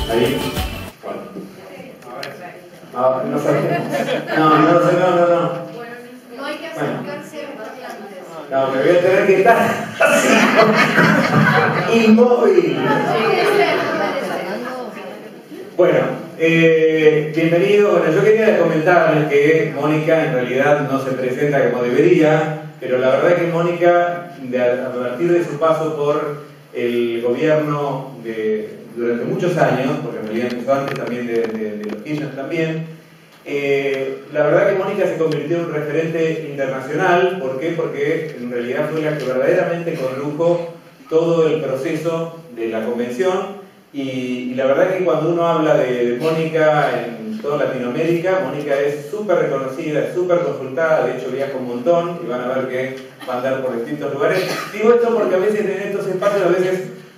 Ahí. Bueno. No sabemos. No. No hay que acercarse a parlantes. No, me voy a tener que estar inmóvil. Bueno, bienvenido. Bueno, yo quería comentarles que Mónica en realidad no se presenta como debería, pero la verdad es que Mónica, a partir de su paso por el gobierno durante muchos años, porque en realidad empezó antes también de los Kirchner también, la verdad que Mónica se convirtió en un referente internacional. ¿Por qué? Porque en realidad fue la que verdaderamente condujo todo el proceso de la convención. Y la verdad que cuando uno habla de Mónica en toda Latinoamérica, Mónica es súper reconocida, es súper consultada, de hecho viaja un montón y van a ver que va a andar por distintos lugares. Digo esto porque a veces en estos espacios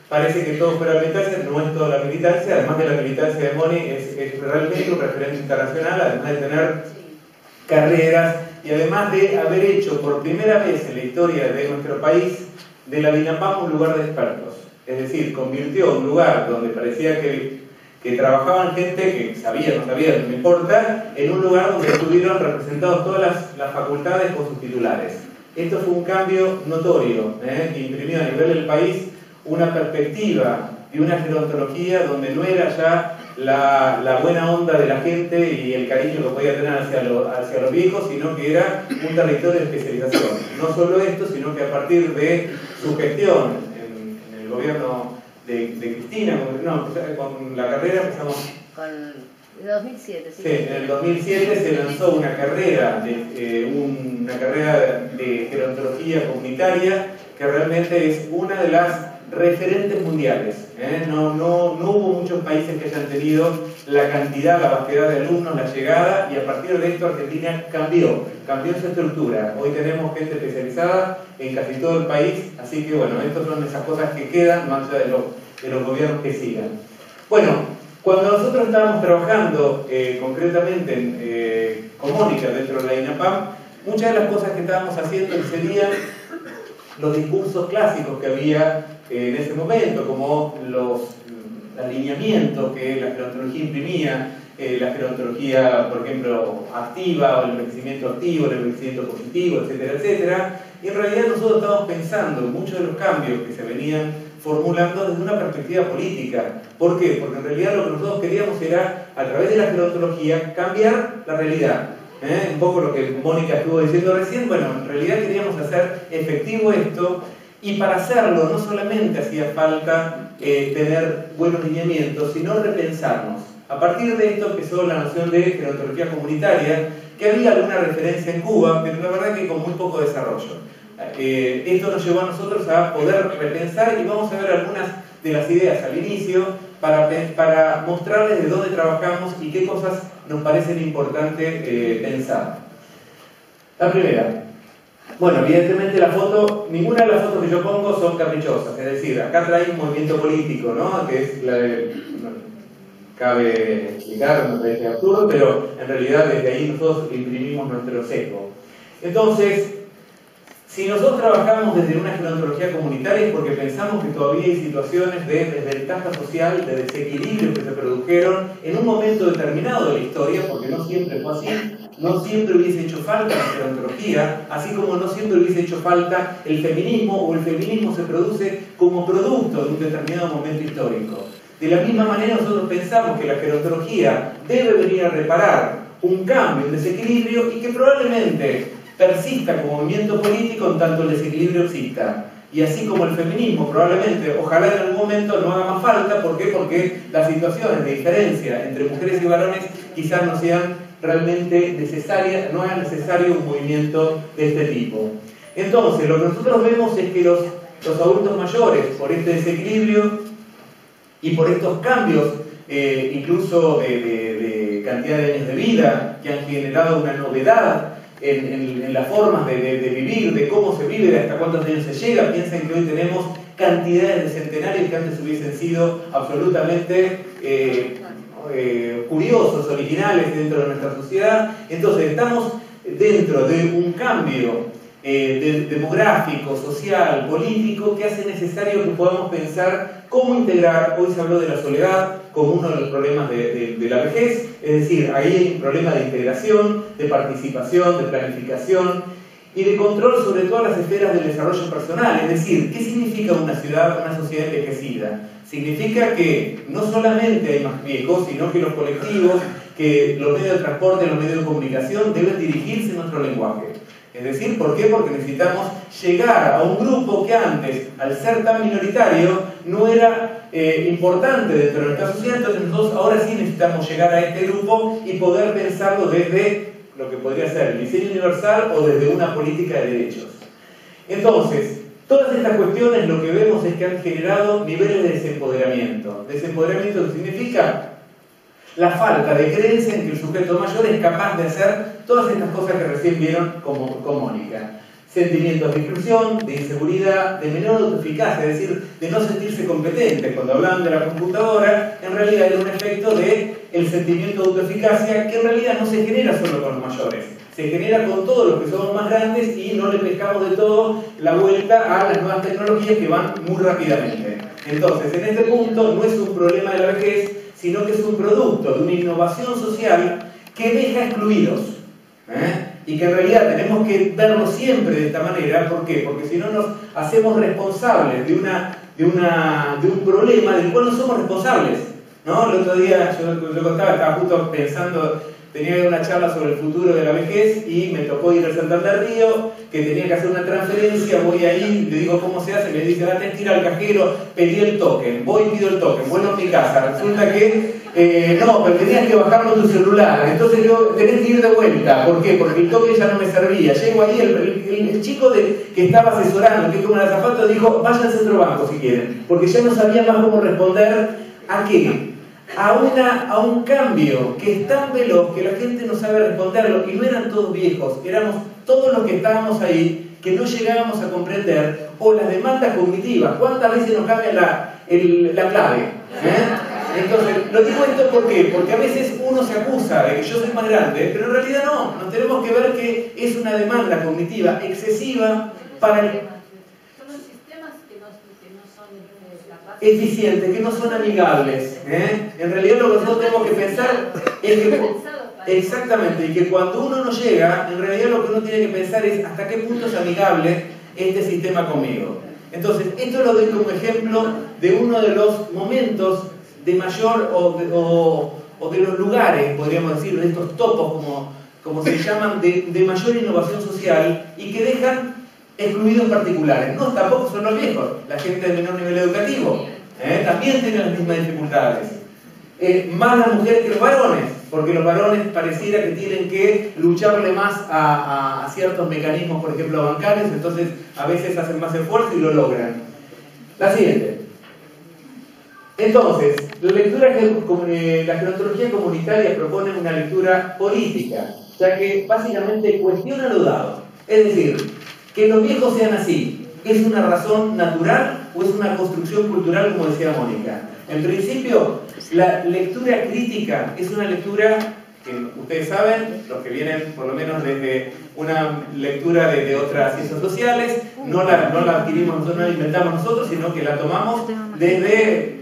parece que todo fuera militancia, no es toda la militancia, además de la militancia de Moni, es realmente un referente internacional, además de tener carreras y además de haber hecho por primera vez en la historia de nuestro país de la DINAPAM un lugar de expertos. Es decir, convirtió un lugar donde parecía que trabajaban gente que sabía, no sabía, no importa, en un lugar donde estuvieron representados todas las facultades con sus titulares. Esto fue un cambio notorio, que imprimió a nivel del país una perspectiva y una gerontología donde no era ya la buena onda de la gente y el cariño que podía tener hacia los viejos, sino que era un territorio de especialización. No solo esto, sino que a partir de su gestión en el gobierno de Cristina, con la carrera empezamos... Con el 2007, sí. Sí, en el 2007 se lanzó una carrera de gerontología comunitaria que realmente es una de las referentes mundiales. No hubo muchos países que hayan tenido la cantidad, la vastedad de alumnos, la llegada, y a partir de esto Argentina cambió su estructura. Hoy tenemos gente especializada en casi todo el país, así que bueno, estas son esas cosas que quedan más allá de los gobiernos que sigan. Bueno, cuando nosotros estábamos trabajando concretamente con Mónica dentro de la DINAPAM, muchas de las cosas que estábamos haciendo excedían los discursos clásicos que había en ese momento, como los alineamientos que la gerontología imprimía, la gerontología, por ejemplo, activa, o el envejecimiento activo, el envejecimiento positivo, etcétera, etcétera. Y en realidad nosotros estábamos pensando en muchos de los cambios que se venían formulando desde una perspectiva política. ¿Por qué? Porque en realidad lo que nosotros queríamos era, a través de la gerontología, cambiar la realidad. Un poco lo que Mónica estuvo diciendo recién. Bueno, en realidad queríamos hacer efectivo esto, y para hacerlo no solamente hacía falta tener buenos lineamientos, sino repensarnos. A partir de esto empezó la noción de gerontología comunitaria, que había alguna referencia en Cuba, pero la verdad que con muy poco desarrollo. Esto nos llevó a nosotros a poder repensar, y vamos a ver algunas de las ideas al inicio para mostrarles de dónde trabajamos y qué cosas nos parecen importantes pensar. La primera. Bueno, evidentemente la foto, ninguna de las fotos que yo pongo son caprichosas, es decir, acá trae un movimiento político, ¿no? Que es la de... cabe explicar, me parece absurdo, pero en realidad desde ahí nosotros imprimimos nuestro sesgo. Entonces, si nosotros trabajamos desde una gerontología comunitaria es porque pensamos que todavía hay situaciones de desventaja social, de desequilibrios que se produjeron en un momento determinado de la historia, porque no siempre fue así. No siempre hubiese hecho falta la gerontología, así como no siempre hubiese hecho falta el feminismo, o el feminismo se produce como producto de un determinado momento histórico. De la misma manera nosotros pensamos que la gerontología debe venir a reparar un cambio, un desequilibrio, y que probablemente persista como movimiento político en tanto el desequilibrio exista. Y así como el feminismo probablemente, ojalá en algún momento no haga más falta. ¿Por qué? Porque las situaciones de diferencia entre mujeres y varones quizás no sean realmente necesarias, no es necesario un movimiento de este tipo. Entonces, lo que nosotros vemos es que los adultos mayores, por este desequilibrio y por estos cambios, incluso de cantidad de años de vida, que han generado una novedad en las formas de vivir, de cómo se vive, de hasta cuántos años se llega. Piensen que hoy tenemos cantidades de centenarios que antes hubiesen sido absolutamente curiosos, originales dentro de nuestra sociedad. Entonces estamos dentro de un cambio demográfico, social, político, que hace necesario que podamos pensar cómo integrar. Hoy se habló de la soledad como uno de los problemas de la vejez, es decir, ahí hay un problema de integración, de participación, de planificación y de control sobre todas las esferas del desarrollo personal. Es decir, ¿qué significa una ciudad, una sociedad envejecida? Significa que no solamente hay más viejos, sino que los colectivos, que los medios de transporte, los medios de comunicación deben dirigirse en nuestro lenguaje. Es decir, ¿por qué? Porque necesitamos llegar a un grupo que antes, al ser tan minoritario, no era importante dentro de nuestra sociedad. Entonces nosotros ahora sí necesitamos llegar a este grupo y poder pensarlo desde lo que podría ser el diseño universal o desde una política de derechos. Entonces, todas estas cuestiones lo que vemos es que han generado niveles de desempoderamiento. ¿Desempoderamiento qué significa? La falta de creencia en que el sujeto mayor es capaz de hacer todas estas cosas que recién vieron con Mónica. Sentimientos de exclusión, de inseguridad, de menor autoeficacia, es decir, de no sentirse competente. Cuando hablaban de la computadora, en realidad era un efecto del sentimiento de autoeficacia que en realidad no se genera solo con los mayores. Se genera con todos los que somos más grandes y no le pescamos de todo la vuelta a las nuevas tecnologías que van muy rápidamente. Entonces, en este punto no es un problema de la vejez, sino que es un producto de una innovación social que deja excluidos. Y que en realidad tenemos que verlo siempre de esta manera. ¿Por qué? Porque si no nos hacemos responsables de un problema del cual no somos responsables, ¿no? El otro día yo contaba, estaba justo pensando, tenía una charla sobre el futuro de la vejez y me tocó ir al Santander Río, que tenía que hacer una transferencia. Voy ahí, le digo cómo se hace, me dice, tenés que ir al cajero, pedí el token, voy y pido el token, vuelvo a mi casa, resulta que no, pero tenías que bajarlo en tu celular, entonces yo tenés que ir de vuelta. ¿Por qué? Porque el token ya no me servía. Llego ahí, el chico que estaba asesorando, que es como el azafato, dijo, vayan al centro banco si quieren, porque ya no sabía más cómo responder. ¿A qué? A un cambio que es tan veloz que la gente no sabe responderlo. Y no eran todos viejos, éramos todos los que estábamos ahí, que no llegábamos a comprender, o las demandas cognitivas. ¿Cuántas veces nos cambia la clave? Entonces, lo digo esto ¿por qué? Porque a veces uno se acusa de que yo soy más grande, pero en realidad no. Nos tenemos que ver que es una demanda cognitiva excesiva para el... Son los sistemas que no son capaces. eficientes, que no son amigables. En realidad lo que nosotros tenemos que pensar es que... Exactamente, y que cuando uno no llega, en realidad lo que uno tiene que pensar es hasta qué punto es amigable este sistema conmigo. Entonces, esto lo doy como ejemplo de uno de los momentos de mayor o de los lugares, podríamos decir, de estos topos, como se llaman, de mayor innovación social y que dejan excluidos particulares. No, tampoco son los viejos, la gente de menor nivel educativo también tiene las mismas dificultades. Más las mujeres que los varones, porque los varones pareciera que tienen que lucharle más a ciertos mecanismos, por ejemplo bancarios, entonces a veces hacen más esfuerzo y lo logran. La siguiente. Entonces, la gerontología comunitaria propone una lectura política, ya que básicamente cuestiona lo dado. Es decir, que los viejos sean así, ¿es una razón natural o es una construcción cultural, como decía Mónica? En principio, la lectura crítica es una lectura que ustedes saben, los que vienen por lo menos desde una lectura de otras ciencias sociales, no la adquirimos nosotros, no la inventamos nosotros, sino que la tomamos desde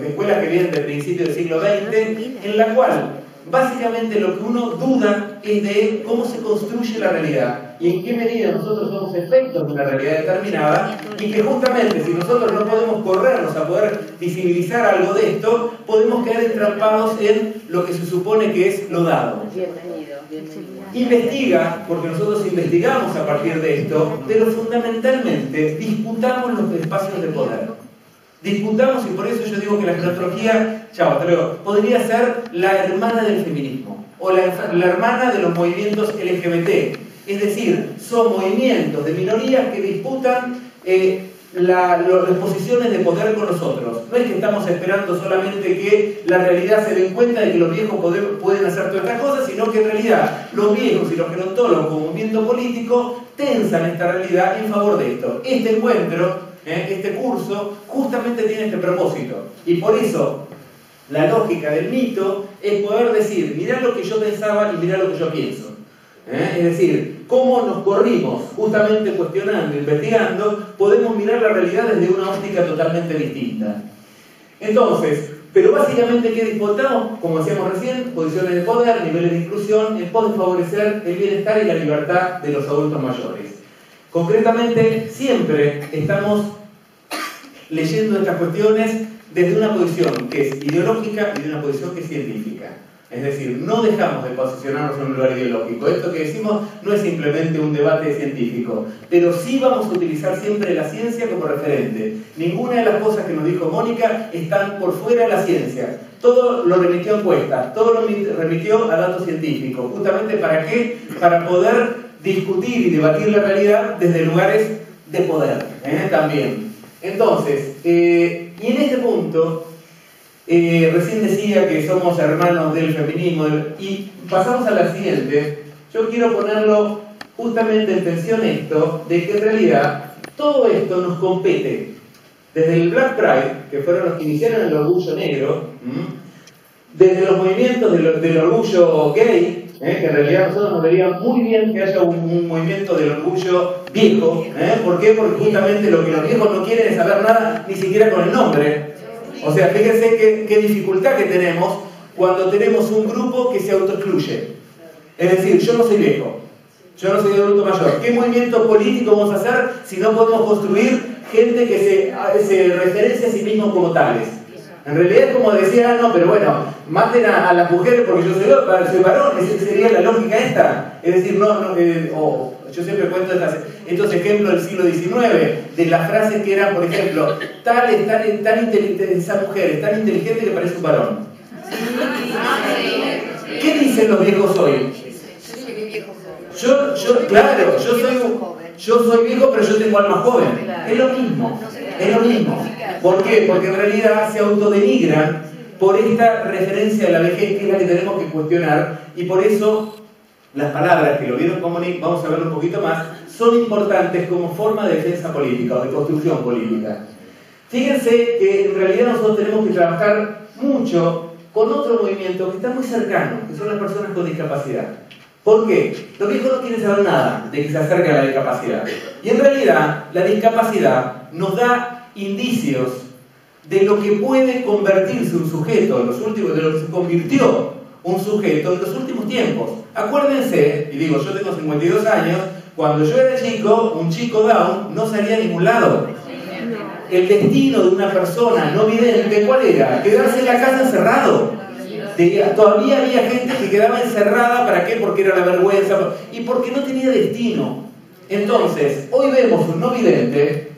escuelas que vienen del principio del siglo XX, en la cual básicamente lo que uno duda es de cómo se construye la realidad y en qué medida nosotros somos efectos de una realidad determinada, y que justamente si nosotros no podemos corrernos a poder visibilizar algo de esto, podemos quedar entrampados en lo que se supone que es lo dado. Bienvenido. Investiga, porque nosotros investigamos a partir de esto, pero fundamentalmente disputamos los espacios de poder. Disputamos, y por eso yo digo que la gerontología, podría ser la hermana del feminismo o la hermana de los movimientos LGBT. Es decir, son movimientos de minorías que disputan las posiciones de poder con nosotros. No es que estamos esperando solamente que la realidad se den cuenta de que los viejos pueden hacer todas estas cosas, sino que en realidad los viejos y los gerontólogos como movimiento político tensan esta realidad en favor de esto. Este encuentro, este curso, justamente tiene este propósito. Y por eso, la lógica del mito es poder decir, mirá lo que yo pensaba y mirá lo que yo pienso. Es decir, cómo nos corrimos justamente cuestionando, investigando, podemos mirar la realidad desde una óptica totalmente distinta. Entonces, pero básicamente, ¿qué disputamos? Como decíamos recién, posiciones de poder, niveles de inclusión, en pos de favorecer el bienestar y la libertad de los adultos mayores. Concretamente, siempre estamos leyendo estas cuestiones desde una posición que es ideológica y de una posición que es científica. Es decir, no dejamos de posicionarnos en un lugar ideológico. Esto que decimos no es simplemente un debate científico, pero sí vamos a utilizar siempre la ciencia como referente. Ninguna de las cosas que nos dijo Mónica están por fuera de la ciencia. Todo lo remitió a encuestas, todo lo remitió a datos científicos. ¿Justamente para qué? Para poder discutir y debatir la realidad desde lugares de poder, también. Entonces, y en este punto, recién decía que somos hermanos del feminismo y pasamos a la siguiente. Yo quiero ponerlo justamente en tensión esto, de que en realidad todo esto nos compete. Desde el Black Pride, que fueron los que iniciaron el orgullo negro, desde los movimientos del orgullo gay, que en realidad nosotros nos vería muy bien que haya un movimiento del orgullo viejo. ¿Por qué? Porque justamente lo que los viejos no quieren es saber nada, ni siquiera con el nombre. O sea, fíjense qué dificultad que tenemos cuando tenemos un grupo que se autoexcluye. Es decir, yo no soy viejo, yo no soy adulto mayor. ¿Qué movimiento político vamos a hacer si no podemos construir gente que se referencia a sí mismos como tales? En realidad es como decía, no, pero bueno, maten a las mujeres porque yo soy varón, esa sería la lógica esta. Es decir, yo siempre cuento estos ejemplos del siglo XIX, de las frases que eran, por ejemplo, tan inteligente, esa mujer es tan inteligente que parece un varón. ¿Qué dicen los viejos hoy? Yo soy viejo, pero yo tengo alma joven. Es lo mismo, es lo mismo. ¿Por qué? Porque en realidad se autodenigran por esta referencia a la vejez, que es la que tenemos que cuestionar, y por eso las palabras, que lo vieron como vamos a verlo un poquito más, son importantes como forma de defensa política o de construcción política. Fíjense que en realidad nosotros tenemos que trabajar mucho con otro movimiento que está muy cercano, que son las personas con discapacidad. ¿Por qué? Los viejos no quieren saber nada de que se acerque a la discapacidad. Y en realidad, la discapacidad nos da indicios de lo que puede convertirse un sujeto, de lo que se convirtió un sujeto en los últimos tiempos. Acuérdense, y digo, yo tengo 52 años, cuando yo era chico, un chico Down no salía a ningún lado. El destino de una persona no vidente, ¿cuál era? Quedarse en la casa encerrado. Todavía había gente que quedaba encerrada, ¿para qué? Porque era la vergüenza y porque no tenía destino. Entonces, hoy vemos un no vidente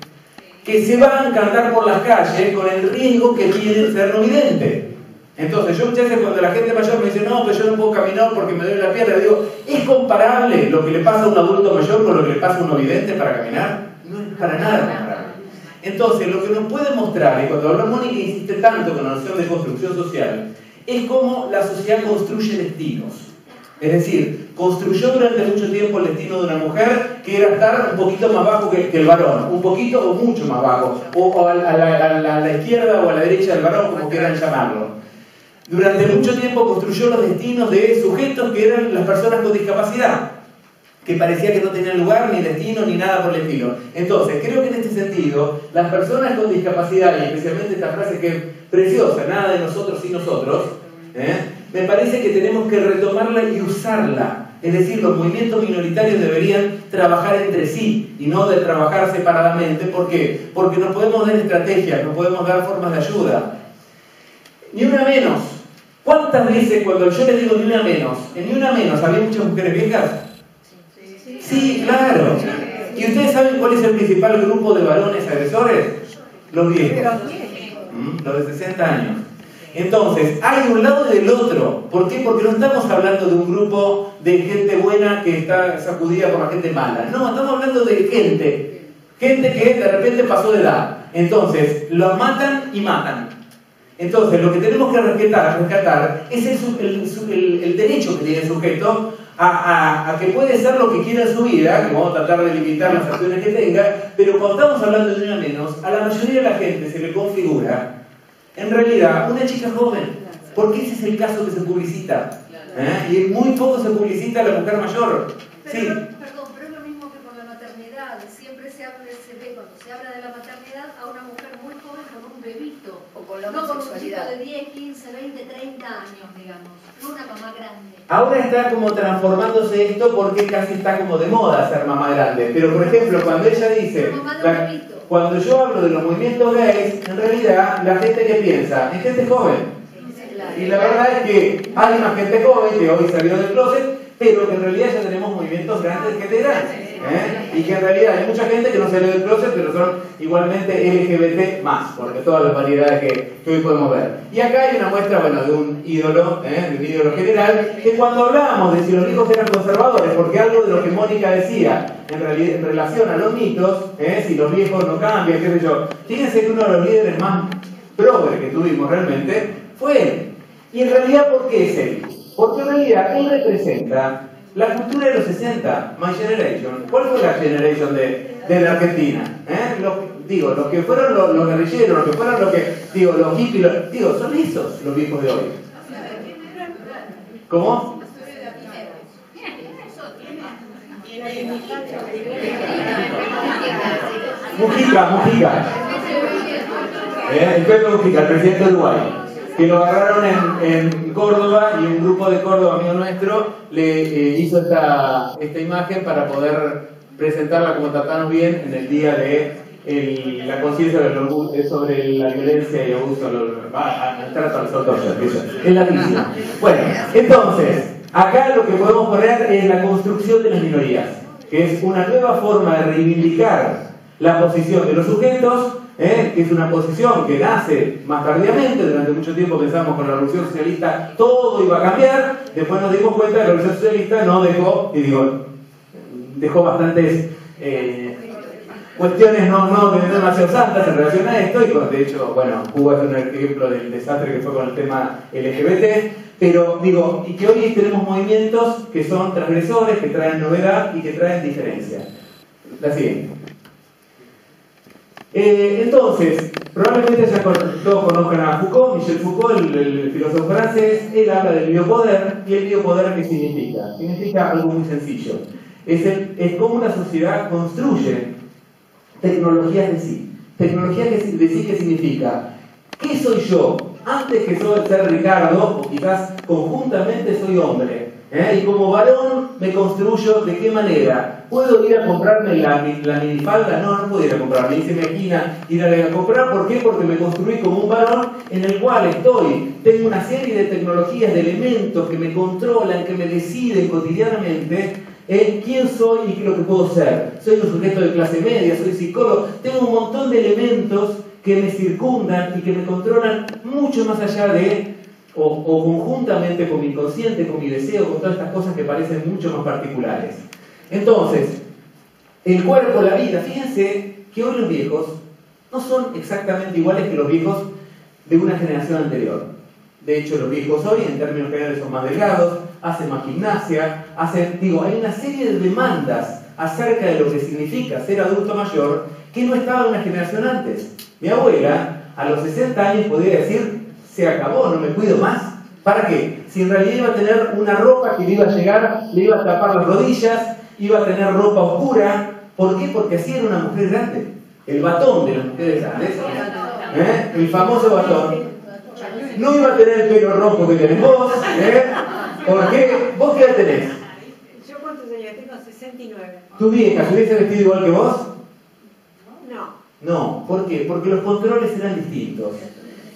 que se va a encantar por las calles con el riesgo que tiene ser no vidente. Entonces, yo muchas veces cuando la gente mayor me dice, no, pero yo no puedo caminar porque me duele la pierna, digo, ¿es comparable lo que le pasa a un adulto mayor con lo que le pasa a un no vidente para caminar? No es para nada comparable. Entonces, lo que nos puede mostrar, y cuando habla Mónica insiste tanto con la noción de construcción social, es cómo la sociedad construye destinos. Es decir, construyó durante mucho tiempo el destino de una mujer que era estar un poquito más bajo que el varón, un poquito o mucho más bajo, o a la izquierda o a la derecha del varón, como quieran llamarlo. Durante mucho tiempo construyó los destinos de sujetos que eran las personas con discapacidad, que parecía que no tenían lugar, ni destino, ni nada por el estilo. Entonces, creo que en este sentido, las personas con discapacidad, y especialmente esta frase que es preciosa, nada de nosotros sin nosotros, me parece que tenemos que retomarla y usarla. Es decir, los movimientos minoritarios deberían trabajar entre sí y no de trabajar separadamente. ¿Por qué? Porque nos podemos dar estrategias, nos podemos dar formas de ayuda. Ni una menos. ¿Cuántas veces cuando yo les digo ni una menos, en ni una menos había muchas mujeres viejas? Sí, claro. ¿Y ustedes saben cuál es el principal grupo de varones agresores? Los viejos. Los de 60 años. Entonces, hay de un lado y del otro. ¿Por qué? Porque no estamos hablando de un grupo de gente buena que está sacudida por la gente mala. No, estamos hablando de gente que de repente pasó de edad. Entonces, los matan y matan. Entonces, lo que tenemos que rescatar es el derecho que tiene el sujeto a que puede ser lo que quiera en su vida, que vamos a tratar de limitar las acciones que tenga, pero cuando estamos hablando de una menos, a la mayoría de la gente se le configura, en realidad, una chica joven, porque ese es el caso que se publicita. Y muy poco se publicita a la mujer mayor. Pero, Sí. perdón, pero es lo mismo que con la maternidad. Siempre se ve, cuando se habla de la maternidad, a una mujer muy joven con un bebito. O con la No con un chico homosexualidad. de 10, 15, 20, 30 años, digamos. No una mamá grande. Ahora está como transformándose esto porque casi está como de moda ser mamá grande. Pero por ejemplo, cuando ella dice, Mamá de un bebito. cuando yo hablo de los movimientos gays, en realidad la gente que piensa es gente joven. Y la verdad es que hay más gente joven que hoy salió del closet, pero que en realidad ya tenemos movimientos grandes de gente grande. Y que en realidad hay mucha gente que no salió del closet, pero son igualmente LGBT más, porque todas las variedades que hoy podemos ver. Y acá hay una muestra, bueno, de un ídolo general, que cuando hablábamos de si los viejos eran conservadores, porque algo de lo que Mónica decía en realidad en relación a los mitos, si los viejos no cambian, qué sé yo, fíjense que uno de los líderes más progres que tuvimos realmente fue él. Y en realidad, ¿por qué es él? Porque en realidad él representa la cultura de los 60, My Generation. ¿Cuál fue la generation de la Argentina? Los que fueron los guerrilleros, los que fueron los hippies, son esos los viejos de hoy. ¿Cómo? Mujica. El Pepe Mujica, el presidente de Uruguay, que lo agarraron en Córdoba y un grupo de Córdoba, amigo nuestro, le hizo esta imagen para poder presentarla como tratarnos bien en el día de la conciencia sobre la violencia y abuso al trato a los autóctonos. Es la misma. Bueno, entonces, acá lo que podemos poner es la construcción de las minorías, que es una nueva forma de reivindicar la posición de los sujetos, que es una posición que nace más tardíamente. Durante mucho tiempo pensamos con la revolución socialista todo iba a cambiar, después nos dimos cuenta que la revolución socialista no dejó bastantes cuestiones no demasiado santas en relación a esto, y de hecho, bueno, Cuba es un ejemplo del desastre que fue con el tema LGBT, pero y que hoy tenemos movimientos que son transgresores, que traen novedad y que traen diferencia. La siguiente. Entonces, probablemente ya todos conozcan a Foucault, Michel Foucault, el filósofo francés. Él habla del biopoder. ¿Y el biopoder qué significa? Significa algo muy sencillo. Es cómo una sociedad construye tecnologías de sí. Tecnologías de sí, ¿qué significa? ¿Qué soy yo? Antes que ser Ricardo, o quizás conjuntamente soy hombre, y como varón me construyo. ¿De qué manera? ¿Puedo ir a comprarme la minifalda? No puedo ir a comprarme. Ni se me imagina ir a comprar. ¿Por qué? Porque me construí como un varón en el cual tengo una serie de tecnologías, de elementos que me controlan, que me deciden cotidianamente quién soy y qué es lo que puedo ser. Soy un sujeto de clase media, soy psicólogo, tengo un montón de elementos que me circundan y que me controlan mucho más allá de, o conjuntamente con mi inconsciente, con mi deseo, con todas estas cosas que parecen mucho más particulares. Entonces, el cuerpo, la vida, fíjense que hoy los viejos no son exactamente iguales que los viejos de una generación anterior. De hecho, los viejos hoy, en términos generales, son más delgados, hacen más gimnasia, hay una serie de demandas acerca de lo que significa ser adulto mayor que no estaba en una generación antes. Mi abuela, a los 60 años, podría decir, se acabó, no me cuido más. ¿Para qué? Si en realidad iba a tener una ropa que le iba a llegar, le iba a tapar las rodillas, iba a tener ropa oscura. ¿Por qué? Porque así era una mujer grande. El batón de las mujeres grandes, el famoso batón. No iba a tener el pelo rojo que tenés vos, ¿por qué? ¿Vos qué edad tenés? ¿Yo cuántos años tengo? 69. ¿Tu vieja se hubiese vestido igual que vos? No. No, ¿por qué? Porque los controles eran distintos.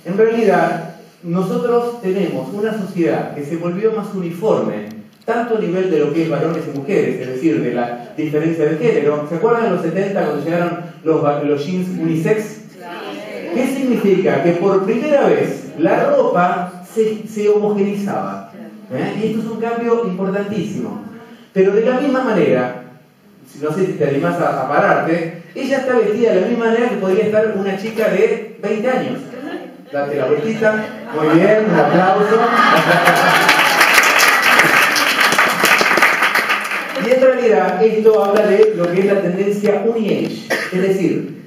En realidad, nosotros tenemos una sociedad que se volvió más uniforme, tanto a nivel de lo que es varones y mujeres, es decir, de la diferencia de género. ¿Se acuerdan de los 70 cuando llegaron los jeans unisex? ¿Qué significa? Que por primera vez la ropa se homogeneizaba. Y esto es un cambio importantísimo. Pero de la misma manera, no sé si te animás a pararte, ella está vestida de la misma manera que podría estar una chica de 20 años. Date la vueltita. Muy bien, un aplauso. Y en realidad esto habla de lo que es la tendencia uni-age. Es decir,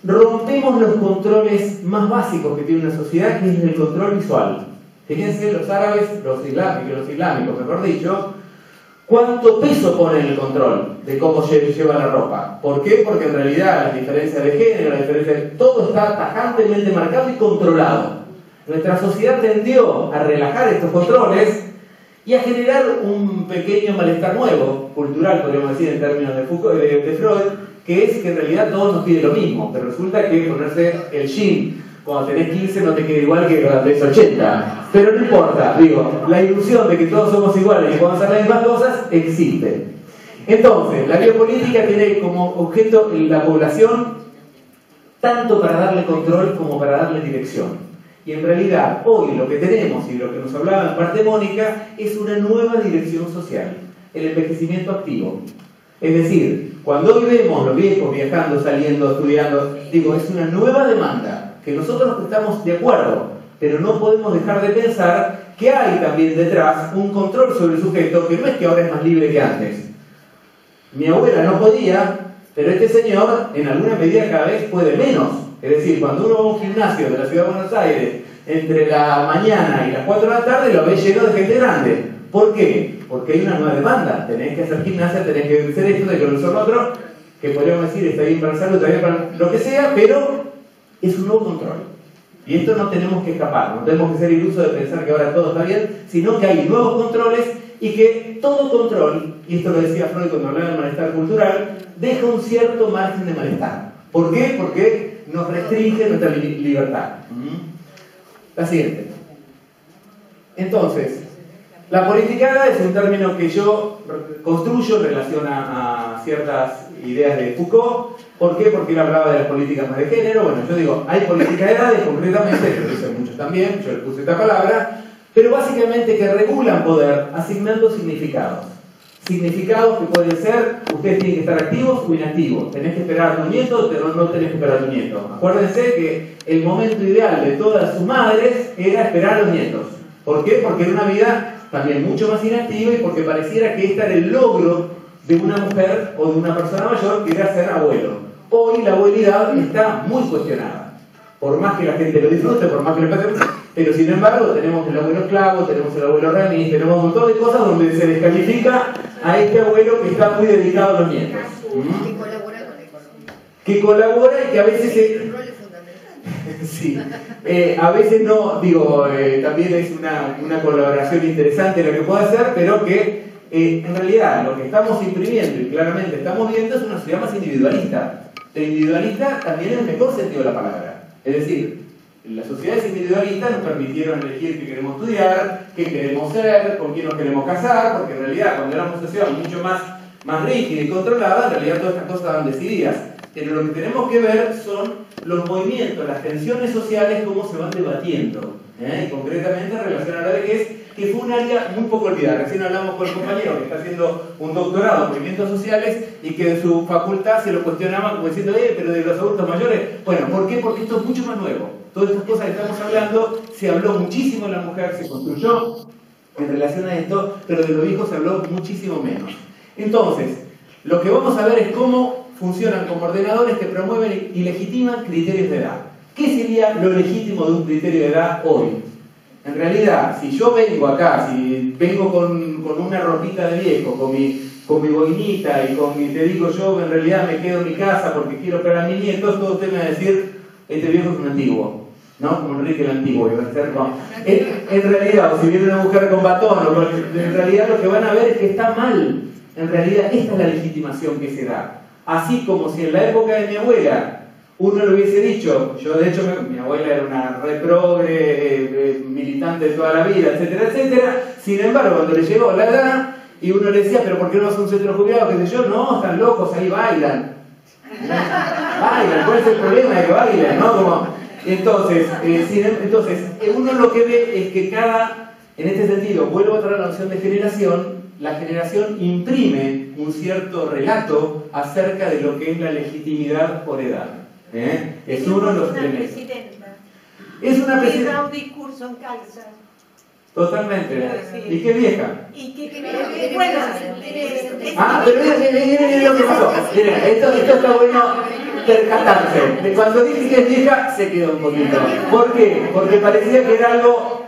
rompemos los controles más básicos que tiene una sociedad, que es el control visual. Fíjense los árabes, los islámicos, mejor dicho, cuánto peso ponen el control de cómo llevan la ropa. ¿Por qué? Porque en realidad las diferencias de género, las diferencias, todo está tajantemente marcado y controlado. Nuestra sociedad tendió a relajar estos controles y a generar un pequeño malestar nuevo, cultural, podríamos decir en términos de Freud, que es que en realidad todos nos pide lo mismo, pero resulta que ponerse el jean cuando tenés 15 no te queda igual que cuando tenés 80. Pero no importa, digo, la ilusión de que todos somos iguales y podemos hacer las mismas cosas existe. Entonces, la biopolítica tiene como objeto la población tanto para darle control como para darle dirección. Y en realidad, hoy lo que tenemos y lo que nos hablaba en parte Mónica es una nueva dirección social, el envejecimiento activo. Es decir, cuando hoy vemos los viejos viajando, saliendo, estudiando, digo, es una nueva demanda, que nosotros estamos de acuerdo, pero no podemos dejar de pensar que hay también detrás un control sobre el sujeto que no es que ahora es más libre que antes. Mi abuela no podía, pero este señor en alguna medida cada vez puede menos. Es decir, cuando uno va a un gimnasio de la Ciudad de Buenos Aires entre la mañana y las 4 de la tarde, lo ve lleno de gente grande. ¿Por qué? Porque hay una nueva demanda. Tenés que hacer gimnasia, tenés que hacer esto, tenés que hacer lo otro, que podríamos decir está bien para salud, está bien para lo que sea, pero es un nuevo control. Y esto no tenemos que escapar, no tenemos que ser ilusos de pensar que ahora todo está bien, sino que hay nuevos controles y que todo control, y esto lo decía Freud cuando hablaba del malestar cultural, deja un cierto margen de malestar. ¿Por qué? Porque nos restringe nuestra libertad. La siguiente. Entonces, la politicada es un término que yo construyo en relación a ciertas ideas de Foucault. ¿Por qué? Porque él hablaba de las políticas más de género. Bueno, yo digo, hay política de edades concretamente, yo lo hice muchos también, yo le puse esta palabra, pero básicamente que regulan poder asignando significados. Significados que pueden ser, ustedes tienen que estar activos o inactivos, tenés que esperar a tu nieto o no tenés que esperar a tu nieto. Acuérdense que el momento ideal de todas sus madres era esperar a los nietos. ¿Por qué? Porque era una vida también mucho más inactiva y porque pareciera que este era el logro de una mujer o de una persona mayor que era ser abuelo. Hoy la abuelidad está muy cuestionada. Por más que la gente lo disfrute, por más que lo pase, pero sin embargo tenemos el abuelo esclavo, tenemos el abuelo remis, tenemos un montón de cosas donde se descalifica a este abuelo que está muy dedicado a los nietos. Que colabora con la economía. Que colabora y que a veces... El rol es fundamental. Sí, a veces no, digo, también es una colaboración interesante lo que puede hacer, pero que en realidad lo que estamos imprimiendo y claramente estamos viendo es una sociedad más individualista. El individualista también en el mejor sentido de la palabra. Es decir, las sociedades individualistas nos permitieron elegir qué queremos estudiar, qué queremos ser, con quién nos queremos casar, porque en realidad cuando éramos una sociedad mucho más rígida y controlada, en realidad todas estas cosas estaban decididas. Pero lo que tenemos que ver son los movimientos, las tensiones sociales, cómo se van debatiendo. Y concretamente en relación a la vejez, que fue un área muy poco olvidada. Recién hablamos con el compañero que está haciendo un doctorado en movimientos sociales y que en su facultad se lo cuestionaban como diciendo, pero de los adultos mayores. Bueno, ¿por qué? Porque esto es mucho más nuevo. Todas estas cosas que estamos hablando, se habló muchísimo de la mujer, se construyó en relación a esto, pero de los hijos se habló muchísimo menos. Entonces, lo que vamos a ver es cómo funcionan como ordenadores que promueven y legitiman criterios de edad. ¿Qué sería lo legítimo de un criterio de edad hoy? En realidad, si yo vengo acá, si vengo con una ropita de viejo, con mi boinita y te digo yo en realidad me quedo en mi casa porque quiero esperar a mis nietos, todos ustedes me van a decir, este viejo es un antiguo, ¿no? Como Enrique el Antiguo, iba a ser, no. En realidad, o si viene una mujer con batón, en realidad lo que van a ver es que está mal. En realidad, esta es la legitimación que se da. Así como si en la época de mi abuela uno le hubiese dicho, yo de hecho mi abuela era una reprogre, militante de toda la vida, etcétera, etcétera, sin embargo cuando le llegó la edad y uno le decía, pero ¿por qué no vas a un centro jubilado? ¿Qué sé yo? No, están locos, ahí bailan. Bailan, ¿cuál es el problema de que bailan? ¿No? Como, entonces, uno lo que ve es que en este sentido, vuelvo a traer la noción de generación, la generación imprime un cierto relato acerca de lo que es la legitimidad por edad. Es uno de los elementos. Es una presidenta. Da un discurso en calza. Totalmente. ¿Y qué vieja? Y que bueno, pero miren lo que pasó. Miren, esto está bueno percatarse. De cuando dije que es vieja, se quedó un poquito. ¿Por qué? Porque parecía que era algo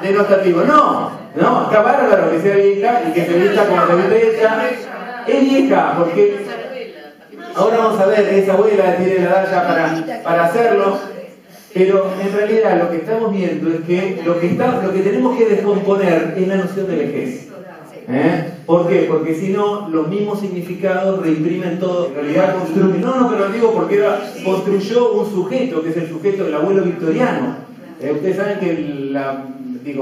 denostativo. No, está bárbaro que sea vieja y que se vista como se viste ella. Es vieja, porque ahora vamos a ver, esa abuela tiene la edad ya para hacerlo, pero en realidad lo que estamos viendo es que lo que tenemos que descomponer es la noción de vejez. ¿Por qué? Porque si no, los mismos significados reimprimen todo. En realidad construyen. No, pero lo digo porque construyó un sujeto, que es el sujeto del abuelo victoriano. Ustedes saben que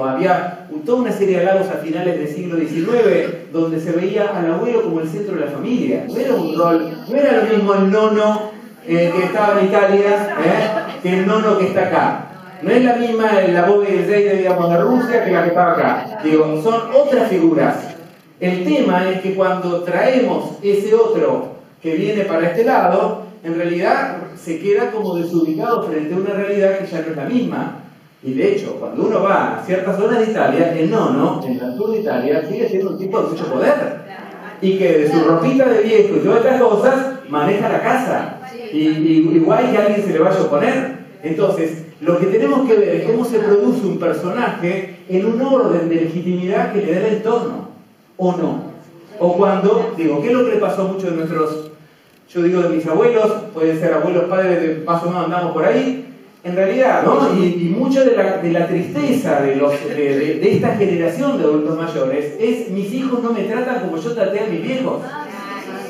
había toda una serie de halagos a finales del siglo XIX donde se veía al abuelo como el centro de la familia. No era un rol, no era lo mismo el nono que estaba en Italia que el nono que está acá. No es la misma la Bobby y el Zey, digamos, de Rusia que la que estaba acá. Son otras figuras. El tema es que cuando traemos ese otro que viene para este lado, en realidad se queda como desubicado frente a una realidad que ya no es la misma. Y de hecho, cuando uno va a ciertas zonas de Italia, el nono, en el sur de Italia, sigue siendo un tipo de mucho poder. Y que de su ropita de viejo y todas estas cosas, maneja la casa. Y igual que alguien se le vaya a oponer. Entonces, lo que tenemos que ver es cómo se produce un personaje en un orden de legitimidad que le da el entorno. ¿O no? O cuando, ¿qué es lo que le pasó a muchos de nuestros, yo digo de mis abuelos, pueden ser abuelos, padres, de más o menos andamos por ahí, en realidad, ¿no? Y mucha de la tristeza de esta generación de adultos mayores es: mis hijos no me tratan como yo traté a mis viejos.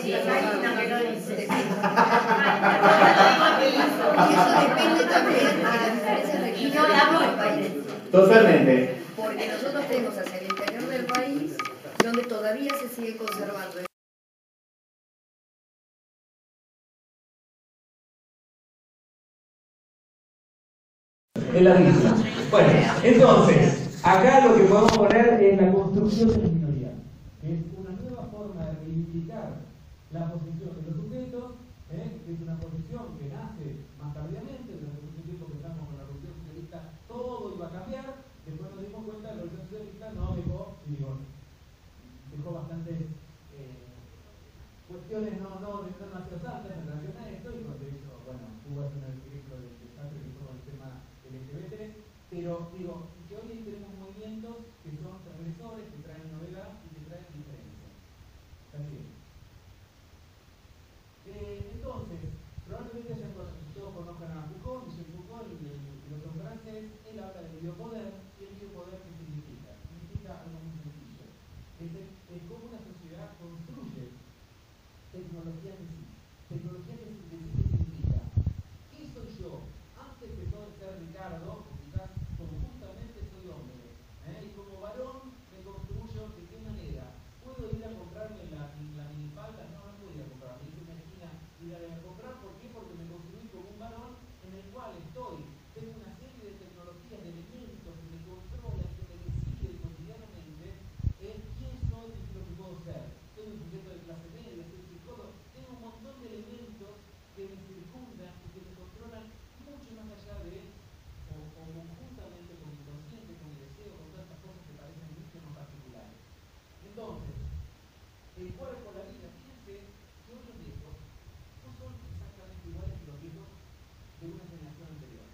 Y eso depende también de las diferencias regionales del país. Totalmente. Porque nosotros tenemos hacia el interior del país donde todavía se sigue conservando. Es la misma. Bueno, entonces, acá lo que podemos poner es la construcción de la minoría, que es una nueva forma de reivindicar la posición de los sujetos, que es una posición que nace más tardíamente. Durante mucho tiempo que estamos con la revolución socialista, todo iba a cambiar. Después nos dimos cuenta que la revolución socialista dejó bastantes cuestiones no demasiado santas en relación a esto, y por eso, bueno, Cuba es un ejemplo del desastre que fue el tema LGBT, pero digo, que hoy tenemos movimientos que son transgresores, que traen novedad y que traen diferencia. Así es. Entonces, probablemente todos conozcan a Foucault, Michel Foucault, el filósofo francés. Él habla del biopoder. ¿Y el biopoder qué significa? Significa algo muy sencillo. Es cómo una sociedad construye tecnología de sí. Tecnología de sí significa: ¿qué soy yo? Antes de ser Ricardo, quizás como justamente soy hombre, y como varón me construyo de qué manera. ¿Puedo ir a comprarme la minifalda? No puedo ir a comprarme. Es una esquina ir a comprar. ¿Por qué? Porque me construí como un varón en el cual tengo una serie de tecnologías, de elementos que me controlan, que me deciden cotidianamente quién soy y lo que puedo ser. Soy un sujeto de clase media, soy psicólogo, tengo un montón de elementos que me circundan y que me controlan mucho más allá de, o conjuntamente con mi inconsciente, con mi deseo, con todas estas cosas que parecen mucho más particulares. Entonces, el cuerpo, la vida, fíjense que hoy los viejos no son exactamente iguales que los viejos de una generación anterior.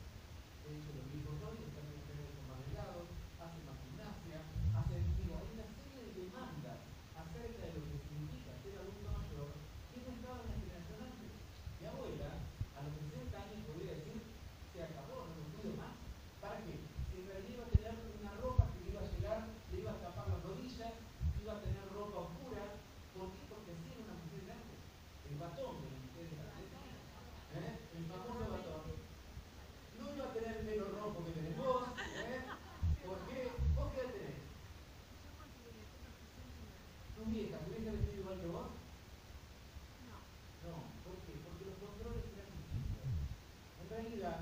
De hecho, los viejos hoy están en generales más delgados, hacen más gimnasia, hay una serie de demandas acerca de lo que significa ser adulto mayor que no estaba en la generación antes. Mi abuela, a los 60 años, podría decir: se acabó, no me cuido más. ¿Para qué? Si en realidad iba a tener una ropa que le iba a llegar, le iba a tapar las rodillas, iba a tener ropa oscura. ¿Por qué? Porque así era una mujer grande. El batón de las mujeres grandes, el famoso batón. No iba a tener el pelo rojo que tenés vos, ¿por qué? ¿Vos qué edad tenés? ¿Tus viejas se hubiesen vestido igual que vos? No. ¿Por qué? Porque los controles eran distintos. En realidad,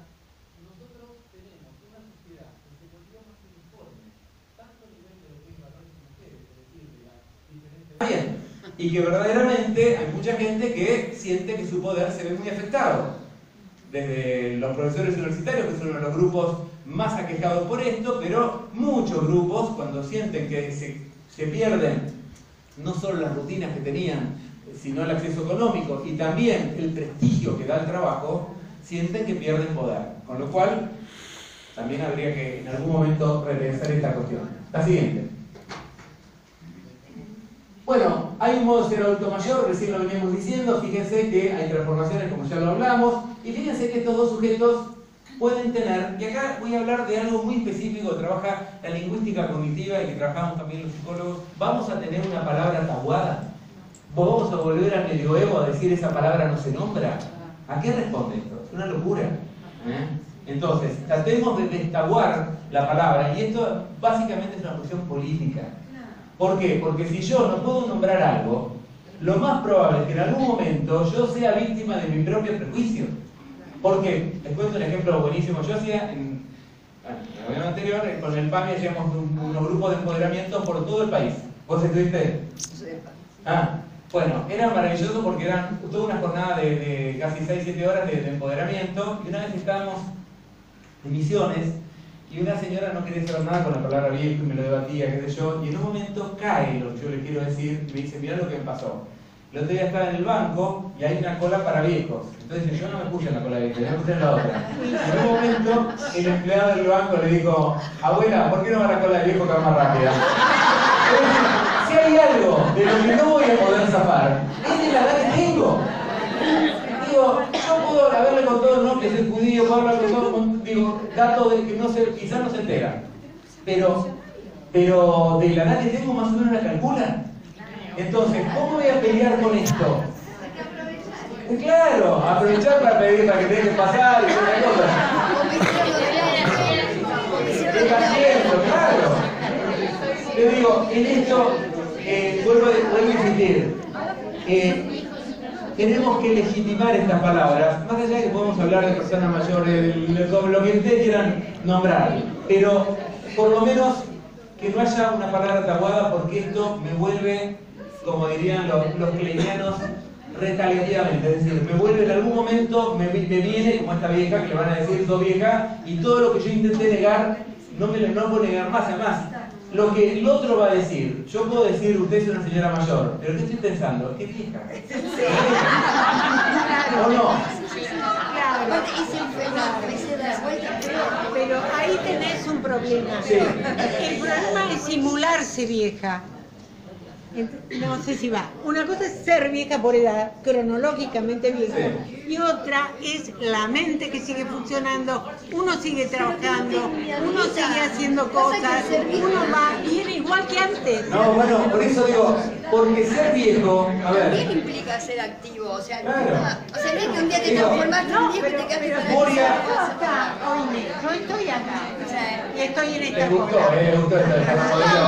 nosotros tenemos una sociedad que se volvió más uniforme, tanto a nivel de lo que es varones y mujeres, es decir, de la diferencia. Bien. Y que verdaderamente hay mucha gente que siente que su poder se ve muy afectado. Desde los profesores universitarios, que son uno de los grupos más aquejados por esto, pero muchos grupos, cuando sienten que se pierden no solo las rutinas que tenían, sino el acceso económico y también el prestigio que da el trabajo, sienten que pierden poder. Con lo cual, también habría que en algún momento repensar esta cuestión. La siguiente. Bueno, hay un modo de ser adulto mayor, recién lo veníamos diciendo. Fíjense que hay transformaciones, como ya lo hablamos, y fíjense que estos dos sujetos pueden tener, y acá voy a hablar de algo muy específico que trabaja la lingüística cognitiva y que trabajamos también los psicólogos. Vamos a tener una palabra tahuada. ¿Vamos a volver al medioevo a decir esa palabra no se nombra? ¿A qué responde esto? Es una locura. Entonces, tratemos de destaguar la palabra, y esto básicamente es una cuestión política. ¿Por qué? Porque si yo no puedo nombrar algo, lo más probable es que en algún momento yo sea víctima de mi propio prejuicio. ¿Por qué? Les cuento un ejemplo buenísimo. Yo hacía, en el gobierno anterior, con el PAMI hacíamos unos grupos de empoderamiento por todo el país. ¿Vos estuviste? Sí. Bueno, era maravilloso porque eran toda una jornada de casi 6-7 horas de empoderamiento, y una vez estábamos en Misiones y una señora no quería saber nada con la palabra viejo y me lo debatía, qué sé yo, y en un momento cae lo que yo le quiero decir y me dice, mirá lo que me pasó. El otro día estaba en el banco y hay una cola para viejos. Entonces yo no me puse en la cola de viejos, yo me puse en la otra. Y en un momento el empleado del banco le dijo, abuela, ¿por qué no va a la cola de viejo que va más rápida? Si hay algo de lo que no voy a poder zafar, es de la edad que tengo. Digo, yo puedo haberle contado, no, que soy judío, puedo hablar con todo, digo, datos de que no se, quizás no se entera. Pero de la edad que tengo más o menos la calculan. Entonces, ¿cómo voy a pelear con esto? Claro, aprovechar para pedir para que tenga que pasar y otra cosa. Claro. Le digo, en esto, vuelvo a insistir, tenemos que legitimar estas palabras, más allá de que podemos hablar de personas mayores, lo que ustedes quieran nombrar, pero por lo menos que no haya una palabra tahuada, porque esto me vuelve, como dirían los kleinianos, retaliativamente, es decir, me vuelve en algún momento, me viene como esta vieja que le van a decir, sos vieja, y todo lo que yo intenté negar, no puedo negar más, además. Lo que el otro va a decir, yo puedo decir, usted es una señora mayor, pero ¿qué estoy pensando? ¿Qué vieja? ¿O no? Pero ahí tenés un problema. Sí. El problema es simularse vieja. No sé si va. Una cosa es ser vieja por edad, cronológicamente vieja, y otra es la mente que sigue funcionando, uno sigue trabajando, uno sigue haciendo cosas, uno va bien igual que antes. No, bueno, por eso digo, porque ser viejo, a ver. ¿Qué implica ser activo? O sea, Claro. o sea, no es que un día te transformaste en viejo y te quedaste para Moria. Acá, oíme, yo estoy acá, y estoy en Les esta gustó, cosa. les gustó esta modelo.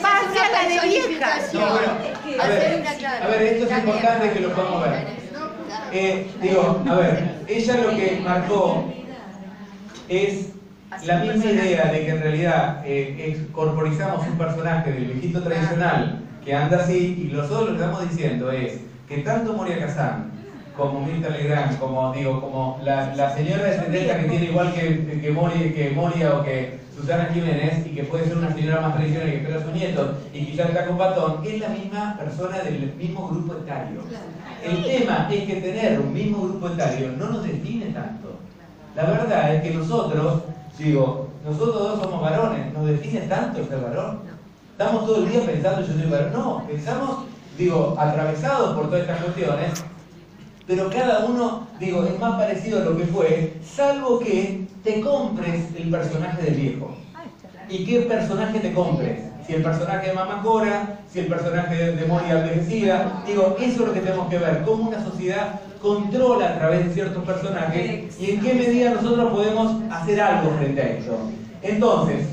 Pase a la de vieja. No, bueno, a ver, esto es importante que lo podamos ver. Digo, a ver, ella lo que marcó es la misma idea de que en realidad corporizamos un personaje del viejito tradicional que anda así, y nosotros lo que estamos diciendo es que tanto Moria Kazan como Mirta Legrand, como la señora de 70 que tiene igual que Moria o que Susana Jiménez, y que puede ser una señora más tradicional que espera a sus nietos y quizás está con batón, es la misma persona del mismo grupo etario. El tema es que tener un mismo grupo etario no nos define tanto. La verdad es que nosotros dos somos varones, nos define tanto ser varón. Estamos todo el día pensando yo soy varón. No, pensamos, atravesados por todas estas cuestiones, pero cada uno, es más parecido a lo que fue, salvo que te compres el personaje del viejo. ¿Y qué personaje te compres? Si el personaje de Mamá Cora, si el personaje de Moria envejecida, eso es lo que tenemos que ver, cómo una sociedad controla a través de ciertos personajes y en qué medida nosotros podemos hacer algo frente a esto. Entonces,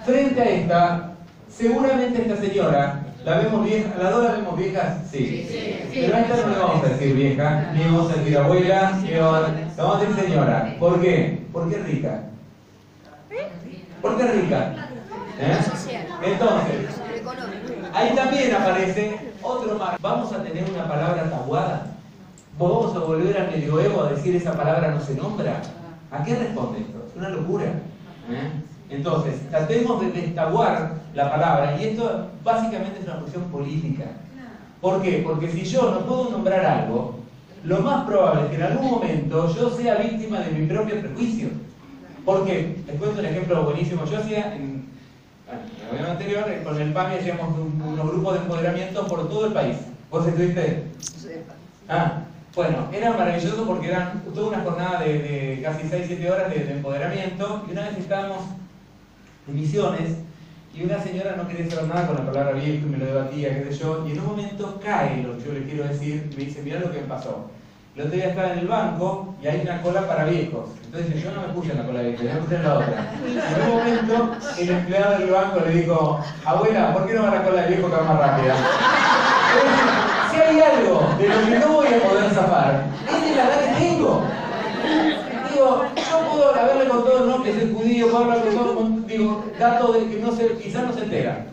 frente a esta, seguramente esta señora, ¿la vemos vieja? ¿Las dos la vemos viejas? Sí. Pero a esta no le vamos a decir vieja, ni vamos a decir abuela, ni vamos a decir señora. ¿Por qué? Porque es rica. ¿Por qué es rica? Entonces, ahí también aparece otro más. ¿Vamos a tener una palabra tahuada? ¿Vamos a volver al medioevo a decir esa palabra no se nombra? ¿A qué responde esto? Es una locura. Entonces, tratemos de destaguar la palabra, y esto básicamente es una cuestión política. ¿Por qué? Porque si yo no puedo nombrar algo, lo más probable es que en algún momento yo sea víctima de mi propio prejuicio. Porque, les cuento un ejemplo buenísimo. Yo hacía, en el gobierno anterior, con el PAMI hacíamos unos grupos de empoderamiento por todo el país. ¿Vos estuviste? Bueno, era maravilloso porque eran toda una jornada de casi 6-7 horas de empoderamiento, y una vez estábamos en Misiones y una señora no quería saber nada con la palabra viejo y me lo debatía, qué sé yo, y en un momento cae lo que yo le quiero decir, me dice, mirá lo que me pasó. El otro día estaba en el banco y hay una cola para viejos. Entonces yo no me puse en la cola de viejos, yo me puse en la otra. Y en un momento el empleado del banco le dijo, abuela, ¿por qué no va a la cola de viejo que va más rápida? Si hay algo de lo que no voy a poder zafar, es de la edad que tengo. Digo, yo puedo haberle contado, no, que soy judío, puedo hablar con todo, digo, datos de que no se, quizás no se entera.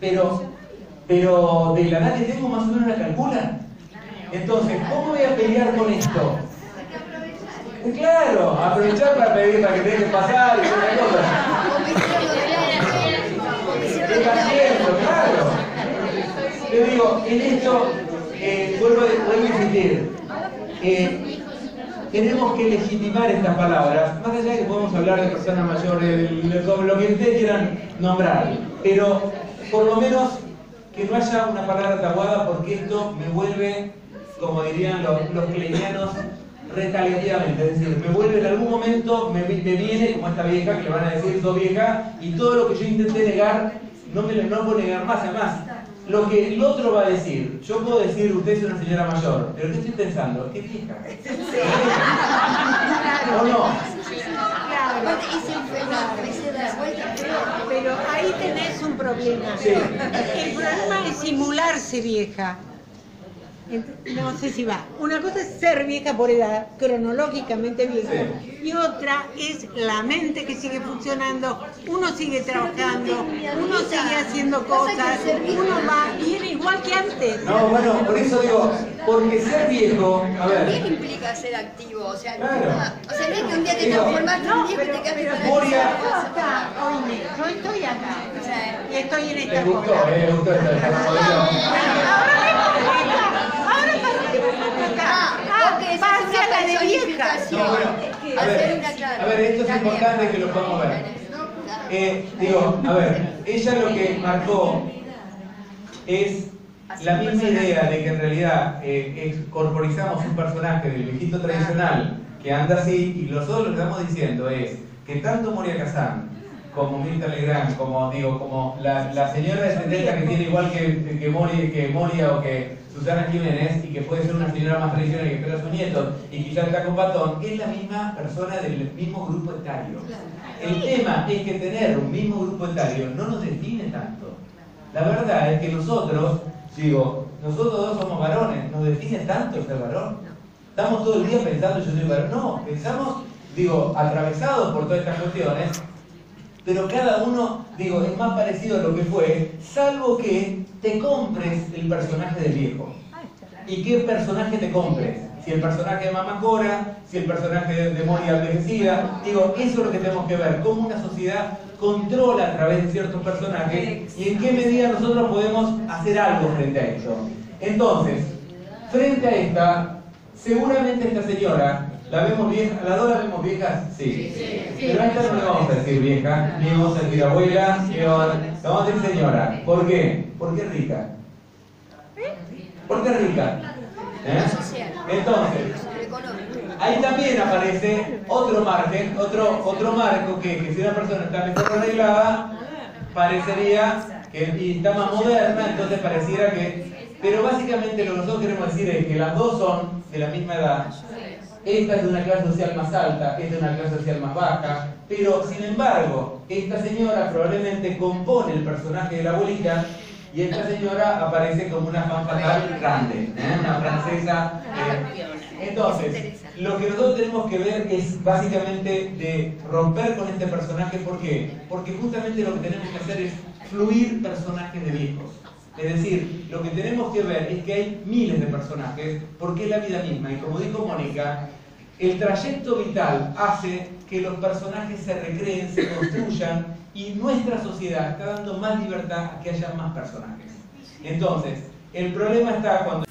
Pero de la edad que tengo más o menos la calculan. Entonces, ¿cómo voy a pelear con esto? Claro, aprovechar para pedir para que te dejen pasar y todas las cosas. Claro. Yo digo, en esto, vuelvo a insistir, tenemos que legitimar estas palabras, más allá de que podemos hablar de personas mayores, lo que ustedes quieran nombrar, pero por lo menos que no haya una palabra taguada, porque esto me vuelve, como dirían los kleinianos, retaliativamente, es decir, me vuelve en algún momento, me viene como esta vieja que le van a decir, sos vieja, y todo lo que yo intenté negar, no puedo negar más, además. Lo que el otro va a decir, yo puedo decir, usted es una señora mayor, pero ¿qué estoy pensando? ¿Qué vieja? ¿O no? Pero ahí tenés un problema. Sí. El problema es simularse vieja. No sé si va. Una cosa es ser vieja por edad, cronológicamente vieja, y otra es la mente que sigue funcionando, uno sigue trabajando, uno sigue haciendo cosas, uno va, viene igual que antes. No, bueno, por eso digo, porque ser viejo, a ver. ¿Qué implica ser activo? O sea, claro. O sea, no es que un día te transformaste en un viejo y te quedaste para Moria. Oye, yo estoy acá, y estoy en esta Le gustó Pasa la de vieja. No, bueno, a ver, esto es importante que lo podamos ver. Digo, a ver, ella lo que marcó es la misma idea de que en realidad corporizamos un personaje del viejito tradicional que anda así, y nosotros lo que estamos diciendo es que tanto Moria Kazan como Mirta Legrand, como la señora de 70 que tiene igual que Moria o que Susana Jiménez, y que puede ser una señora más tradicional que espera a sus nietos y quizás está con batón, es la misma persona del mismo grupo etario. El tema es que tener un mismo grupo etario no nos define tanto. La verdad es que nosotros dos somos varones, ¿nos define tanto ser varón? Estamos todo el día pensando yo soy varón. No, pensamos, atravesados por todas estas cuestiones, pero cada uno, es más parecido a lo que fue, salvo que te compres el personaje del viejo. ¿Y qué personaje te compres? Si el personaje de Mamá Cora, si el personaje de Moria envejecida, eso es lo que tenemos que ver, cómo una sociedad controla a través de ciertos personajes y en qué medida nosotros podemos hacer algo frente a esto. Entonces, frente a esta, seguramente esta señora, ¿la vemos vieja? ¿Las dos la vemos viejas? Sí. Pero a esta no le vamos a decir vieja, ni vamos a decir abuela, ni vamos a decir señora. ¿Por qué? Porque es rica. Porque es rica. Entonces, ahí también aparece otro margen, otro marco que si una persona está mejor arreglada, parecería que y está más moderna, entonces pareciera que... Pero básicamente lo que nosotros queremos decir es que las dos son de la misma edad. Esta es de una clase social más alta, esta es de una clase social más baja, pero sin embargo, esta señora probablemente compone el personaje de la abuelita y esta señora aparece como una fan fatal grande, una francesa. Entonces, lo que nosotros tenemos que ver es básicamente de romper con este personaje. ¿Por qué? Porque justamente lo que tenemos que hacer es fluir personajes de viejos. Es decir, lo que tenemos que ver es que hay miles de personajes, porque es la vida misma. Y como dijo Mónica, el trayecto vital hace que los personajes se recreen, se construyan, y nuestra sociedad está dando más libertad a que haya más personajes. Entonces, el problema está cuando...